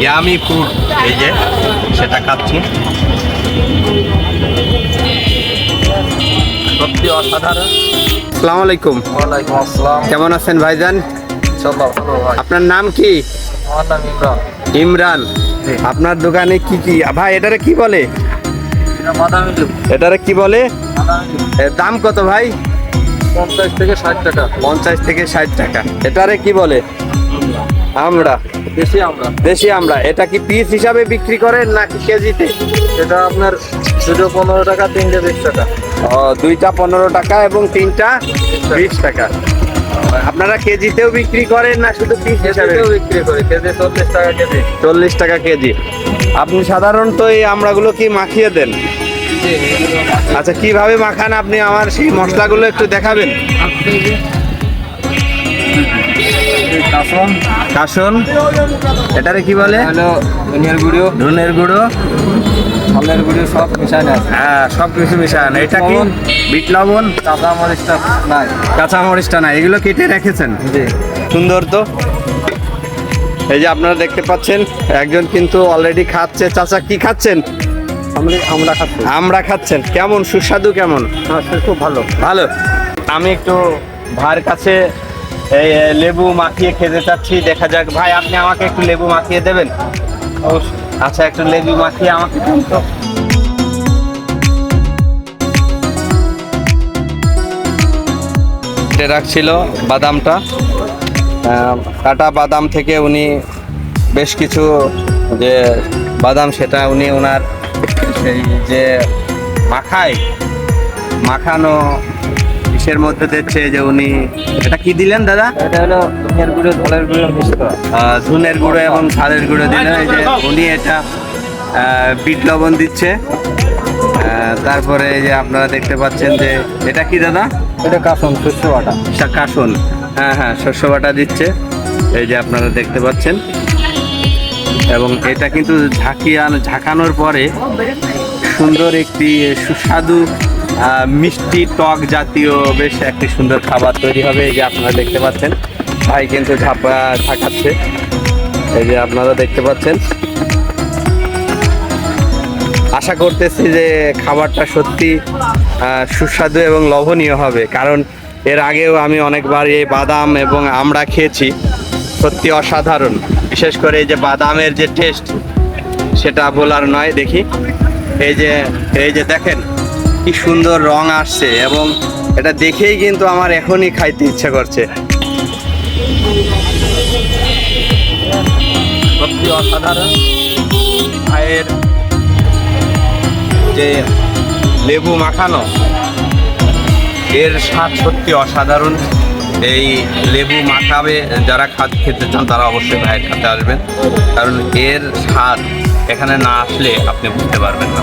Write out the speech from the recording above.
Yummy food, এই যে সেটা খাচ্ছি, সত্যি অসাধারণ। আসসালামু আলাইকুম। ওয়ালাইকুম আসসালাম। কেমন আছেন ভাইজান? ইনশাআল্লাহ ভালো ভাই। আপনার নাম কি? আমার নাম ইমরান। ইমরান। জি। আপনার দোকানে কি কি ভাই, এটারে কি বলে? এটা বাদামি লেবু। এটারে কি বলে? বাদামি লেবু। এর দাম কত ভাই? 50 থেকে 60 টাকা। 50 থেকে 60 টাকা। এটারে কি বলে? আমরা বেশি আমরা। দেশি আমরা। এটা কি পিস হিসাবে বিক্রি করেন নাকি কেজিতে? এটা আপনার 2 15 টাকা, 3 20 টাকা। ও, 2টা 15 টাকা এবং 3টা 20 টাকা। আপনারা কেজিতেও বিক্রি করেন না শুধু পিস হিসাবে? কেজিতেও বিক্রি করি, কেজি 40 টাকা কেজি। 40 টাকা কেজি। আপনি সাধারণত এই আমড়াগুলো কি মাখিয়ে দেন? জি। আচ্ছা, কিভাবে মাখান আপনি আমার সেই মশলাগুলো একটু দেখাবেন? কাসন, কাসন, এটারে কি বলে? হলো ধনিয়ার গুঁড়ো, ধনের গুঁড়ো, চালের গুঁড়ো সব মিশানো আছে। হ্যাঁ, সব কিছু মিশান। এটা কি? লবণ। বিট লবণ, কাঁচা মরিচটা নাই। কাঁচা মরিচটা না, এগুলো কেটে রেখেছেন? জি। সুন্দর তো। এই যে আপনারা দেখতে পাচ্ছেন একজন কিন্তু অলরেডি খাচ্ছে। চাচা কি খাচ্ছেন? আমরা খাচ্ছি। আমরা খাচ্ছেন। কেমন সুস্বাদু? কেমন? হ্যাঁ, খুব ভালো। ভালো। আমি একটু ভাইয়ের কাছে এই লেবু মাখিয়ে খেতে চাচ্ছি। দেখা যাক। ভাই, আপনি আমাকে একটু লেবু মাখিয়ে দেবেন? অবশ্যই। আচ্ছা, একটু লেবু মাখিয়ে আমাকে দিন তো। রাখছিল বাদামটা, কাটা বাদাম থেকে উনি বেশ কিছু যে বাদাম সেটা উনি ওনার সেই যে মাখানো ইসের মধ্যে দিচ্ছে যে উনি। এটা কি দিলেন দাদা? এটা হলো ধনিয়ার গুঁড়ো, ঝালের গুঁড়ো মিক্স করা। ধনের গুঁড়ো এবং ঝালের গুঁড়ো দিলেন। এই যে উনি এটা বিট লবণ দিচ্ছে। তারপরে এই যে আপনারা দেখতে পাচ্ছেন যে এটা কি দাদা? এটা কাসন, শস্য বাটা। কাসন। হ্যাঁ হ্যাঁ, শস্য বাটা দিচ্ছে। এই যে আপনারা দেখতে পাচ্ছেন। এবং এটা কিন্তু ঝাঁকানোর পরে সুন্দর একটি সুস্বাদু মিষ্টি টক জাতীয় বেশ একটি সুন্দর খাবার তৈরি হবে। এই যে আপনারা দেখতে পাচ্ছেন ভাই কিন্তু ঝাঁকাচ্ছে। এই যে আপনারা দেখতে পাচ্ছেন। আশা করতেছি যে খাবারটা সত্যি সুস্বাদু এবং লোভনীয় হবে, কারণ এর আগেও আমি অনেকবার এই বাদাম এবং আমড়া খেয়েছি। সত্যি অসাধারণ। বিশেষ করে এই যে বাদামের যে টেস্ট সেটা বলার নয়। দেখি এই যে দেখেন কি সুন্দর রং আসছে, এবং এটা দেখেই কিন্তু আমার এখনই খাইতে ইচ্ছা করছে। সত্যি অসাধারণ। ভাইয়ের যে লেবু মাখানো, এর স্বাদ সত্যি অসাধারণ। এই লেবু মাখাবে যারা খেতে চান তারা অবশ্যই ভাইয়ের খাতে আসবেন, কারণ এর স্বাদ এখানে না আসলে আপনি বুঝতে পারবেন না।